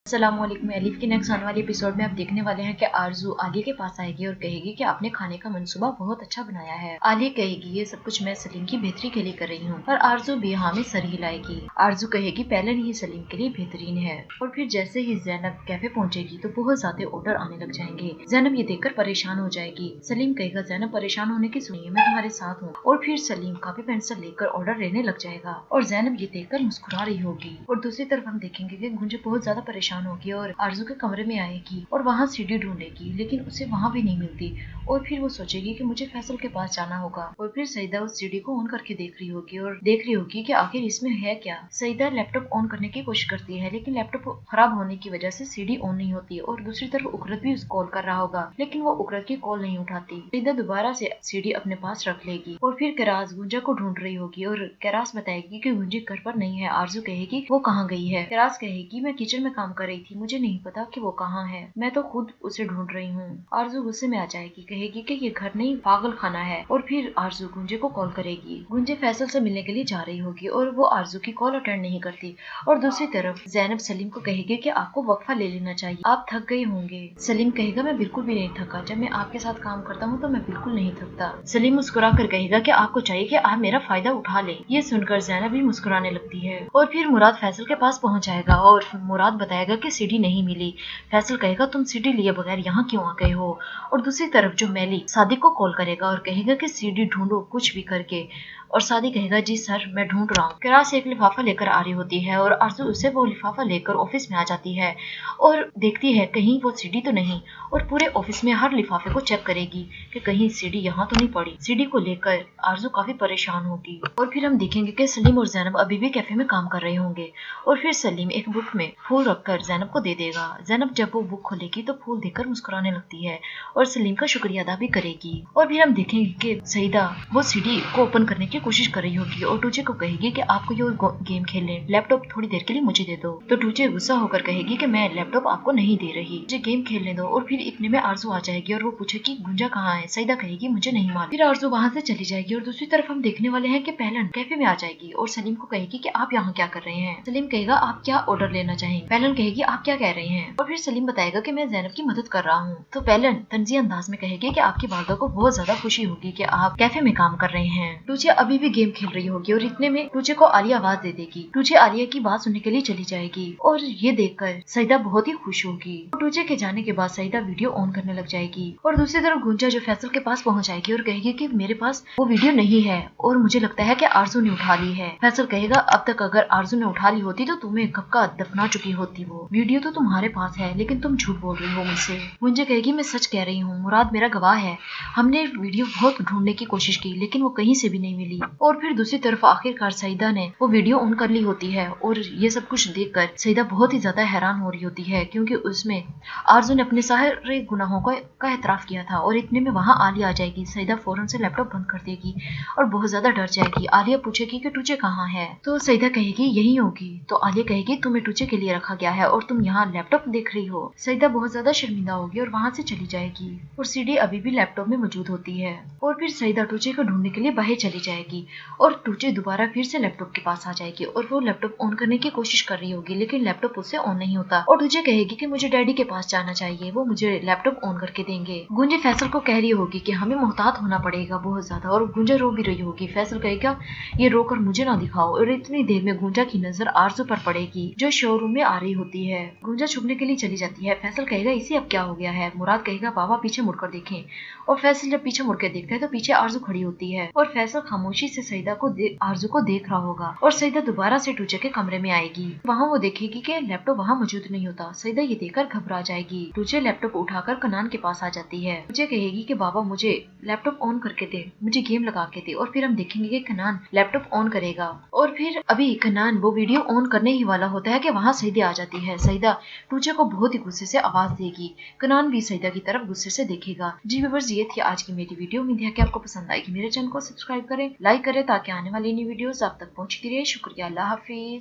अस्सलामुअलैकुम। एलिफ के नेक्स्ट आने वाले एपिसोड में आप देखने वाले हैं कि आरजू आलिया के पास आएगी और कहेगी कि आपने खाने का मंसूबा बहुत अच्छा बनाया है। आलिया कहेगी ये सब कुछ मैं सलीम की बेहतरी के लिए कर रही हूँ और आरजू भी हाँ में सर हिलाएगी। आरजू कहेगी पहले ही सलीम के लिए बेहतरीन है। और फिर जैसे ही जैनब कैफे पहुँचेगी तो बहुत ज्यादा ऑर्डर आने लग जाएंगे। जैनब ये देखकर परेशान हो जाएगी। सलीम कहेगा जैनब परेशान होने की सुनिए, मैं तुम्हारे साथ हूँ। और फिर सलीम कॉपी पेंसिल लेकर ऑर्डर लेने लग जाएगा और जैनब ये देखकर मुस्कुरा रही होगी। और दूसरी तरफ हम देखेंगे कि गुंजे बहुत ज्यादा परेशान होगी और आरजू के कमरे में आएगी और वहाँ सीढ़ी ढूंढेगी, लेकिन उसे वहाँ भी नहीं मिलती। और फिर वो सोचेगी कि मुझे फैसल के पास जाना होगा। और फिर सईदा उस सीढ़ी को ऑन करके देख रही होगी और देख रही होगी कि आखिर इसमें है क्या। सईदा लैपटॉप ऑन करने की कोशिश करती है, लेकिन लैपटॉप खराब होने की वजह से सीढ़ी ऑन नहीं होती। और दूसरी तरफ उकरत भी उस कॉल कर रहा होगा, लेकिन वो उकरत की कॉल नहीं उठाती। सईदा दोबारा से सीढ़ी अपने पास रख लेगी और फिर कैरास गुंजा को ढूंढ रही होगी और कैरास बताएगी कि गुंजी घर पर नहीं है। आरजू कहेगी वो कहाँ गई है। कैरास कहेगी मैं किचन में काम कर रही थी, मुझे नहीं पता कि वो कहाँ है, मैं तो खुद उसे ढूंढ रही हूँ। आरजू गुस्से में आ जाएगी, कहेगी कि ये घर नहीं पागल खाना है। और फिर आरजू गुंजे को कॉल करेगी। गुंजे फैसल से मिलने के लिए जा रही होगी और वो आरजू की कॉल अटेंड नहीं करती। और दूसरी तरफ जैनब सलीम को कहेगी कि आपको वक्फा ले लेना चाहिए, आप थक गए होंगे। सलीम कहेगा मैं बिल्कुल भी नहीं थका, जब मैं आपके साथ काम करता हूँ तो मैं बिल्कुल नहीं थकता। सलीम मुस्कुरा कर कहेगा कि आपको चाहिए कि आप मेरा फायदा उठा ले। ये सुनकर जैनब भी मुस्कुराने लगती है। और फिर मुराद फैसल के पास पहुंच जाएगा और मुराद बताएगा कि सीढ़ी नहीं मिली। फैसल कहेगा तुम सीढ़ी लिए बगैर यहाँ क्यों आ गए हो। और दूसरी तरफ जो मैली सादिक को कॉल करेगा और कहेगा कि सीढ़ी ढूंढो कुछ भी करके। और सादिक कहेगा जी सर मैं ढूंढ रहा हूँ। कैरास एक लिफाफा लेकर आ रही होती है और आरजू उसे वो लिफाफा लेकर ऑफिस में आ जाती है और देखती है कहीं वो सीढ़ी तो नहीं। और पूरे ऑफिस में हर लिफाफे को चेक करेगी कि कहीं सीढ़ी यहाँ तो नहीं पड़ी। सीढ़ी को लेकर आरजू काफी परेशान होगी। और फिर हम देखेंगे कि सलीम और जैनब अभी भी कैफे में काम कर रहे होंगे। और फिर सलीम एक बुक में फूल रखकर जैनब को दे देगा। जैनब जब वो बुक खोलेगी तो फूल देखकर मुस्कुराने लगती है और सलीम का शुक्रिया अदा भी करेगी। और फिर हम देखेंगे कि सईदा वो सीढ़ी को ओपन करने की कोशिश कर रही होगी और टूचे को कहेगी कि आपको ये गेम खेलने, लैपटॉप थोड़ी देर के लिए मुझे दे दो। तो टूचे गुस्सा होकर कहेगी कि मैं लैपटॉप आपको नहीं दे रही, मुझे गेम खेलने दो। और फिर इतने में आरजू आ जाएगी और वो पूछेगी गुंजा कहाँ है। सईदा कहेगी मुझे नहीं मालूम। फिर आरजू वहाँ से चली जाएगी और दूसरी तरफ हम देखने वाले हैं कि पहलन कैफे में आ जाएगी और सलीम को कहेगी कि आप यहाँ क्या कर रहे हैं। सलीम कहेगा आप क्या ऑर्डर लेना चाहेंगे। पहलन कहेगी आप क्या कह रहे हैं। और फिर सलीम बताएगा कि मैं जैनब की मदद कर रहा हूँ। तो पहलन तंजी अंदाज में कहेगी कि आपकी वालदा को बहुत ज्यादा खुशी होगी कि आप कैफे में काम कर रहे हैं। टूचे अभी भी गेम खेल रही होगी और इतने में टूचे को आलिया आवाज दे देगी। टूचे आलिया की बात सुनने के लिए चली जाएगी और ये देखकर सईदा बहुत ही खुश होगी। टूचे के जाने के बाद सईदा वीडियो ऑन करने लग जाएगी। और दूसरी तरफ गुंजा जो फैसल के पास पहुंच जाएगी और कहेगी कि मेरे पास वो वीडियो नहीं है और मुझे लगता है कि आरजू ने उठा ली है। फैसल कहेगा अब तक अगर आरजू ने उठा ली होती तो तुम्हें कब का दफना चुकी होती। वो वीडियो तो तुम्हारे पास है लेकिन तुम झूठ बोल रही हो मुझसे। गुंजा कहेगी मैं सच कह रही हूँ, मुराद मेरा गवाह है। हमने वीडियो बहुत ढूंढने की कोशिश की लेकिन वो कहीं से भी नहीं मिली। और फिर दूसरी तरफ आखिरकार सईदा ने वो वीडियो ऑन कर ली होती है और ये सब कुछ देखकर सईदा बहुत ही ज्यादा हैरान हो रही होती है क्योंकि उसमें आरजू ने अपने सारे गुनाहों का एतराफ किया था। और इतने में वहाँ आलिया आ जाएगी। सईदा फौरन से लैपटॉप बंद कर देगी और बहुत ज्यादा डर जाएगी। आलिया पूछेगी कि टूचे कहाँ है। तो सईदा कहेगी यही होगी। तो आलिया कहेगी तुम्हें टूचे के लिए रखा गया है और तुम यहाँ लैपटॉप देख रही हो। सईदा बहुत ज्यादा शर्मिंदा होगी और वहाँ से चली जाएगी और सीडी अभी भी लैपटॉप में मौजूद होती है। और फिर सईदा टूचे को ढूंढने के लिए बाहर चली जाएगी और टूचे दोबारा फिर से लैपटॉप के पास आ जाएगी और वो लैपटॉप ऑन करने की कोशिश कर रही होगी लेकिन लैपटॉप उससे ऑन नहीं होता। और टूचे कहेगी कि मुझे डैडी के पास जाना चाहिए, वो मुझे लैपटॉप ऑन करके देंगे। गुंजे फैसल को कह रही होगी कि हमें मोहतात होना पड़ेगा बहुत ज्यादा और गुंजा रो भी रही होगी। फैसल कहेगा ये रोकर मुझे ना दिखाओ। और इतनी देर में गुंजा की नजर आरजू पर पड़ेगी जो शोरूम में आ रही होती है। गुंजा छुपने के लिए चली जाती है। फैसल कहेगा इसे अब क्या हो गया है। मुराद कहेगा बाबा पीछे मुड़कर देखें। और फैसल जब पीछे मुड़कर देखता है तो पीछे आरजू खड़ी होती है और फैसल खामोशी से सईदा को आरजू को देख रहा होगा। और सईदा दोबारा से टूचे के कमरे में आएगी। वहाँ वो देखेगी कि लैपटॉप वहाँ मौजूद नहीं होता। सईदा ये देखकर घबरा जाएगी। टूचे लैपटॉप उठाकर कनान के पास आ जाती है। टूचे कहेगी कि बाबा मुझे लैपटॉप ऑन करके दे, मुझे गेम लगा के दे। और फिर हम देखेंगे कि कनान लैपटॉप ऑन करेगा और फिर अभी कनान वो वीडियो ऑन करने ही वाला होता है कि वहाँ सईदा आ जाती है। सईदा टूचे को बहुत ही गुस्से से आवाज देगी। कनान भी सईदा की तरफ गुस्से से देखेगा। जी व्यूअर्स ये थी आज की मेरी वीडियो। उम्मीद है कि आपको पसंद आएगी। मेरे चैनल को सब्सक्राइब करें, लाइक करें ताकि आने वाली नई वीडियोस आप तक पहुंचती रहे। शुक्रिया, अल्लाह हाफिज।